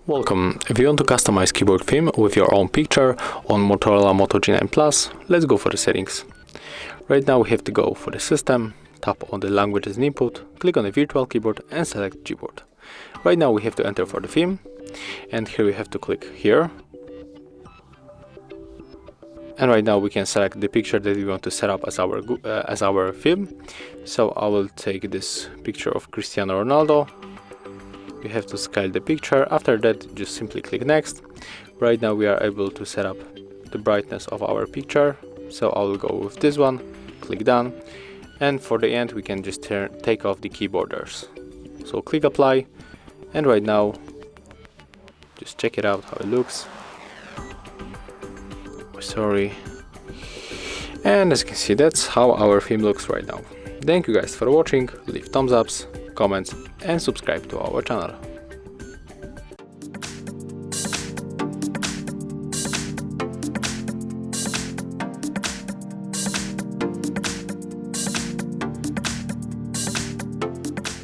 Welcome. If you want to customize keyboard theme with your own picture on Motorola Moto G9 Plus, let's go for the settings. Right now we have to go for the system, tap on the languages and input, click on the virtual keyboard and select Gboard. Right now we have to enter for the theme, and here we have to click here. And right now we can select the picture that we want to set up as our theme. So I will take this picture of Cristiano Ronaldo. We have to scale the picture. After that, just simply click next. Right now we are able to set up the brightness of our picture, so I will go with this one, click done, and for the end we can just take off the keyboarders. So click apply, and right now just check it out how it looks. Sorry. And as you can see, that's how our theme looks right now. Thank you guys for watching. Leave thumbs ups, comments and subscribe to our channel.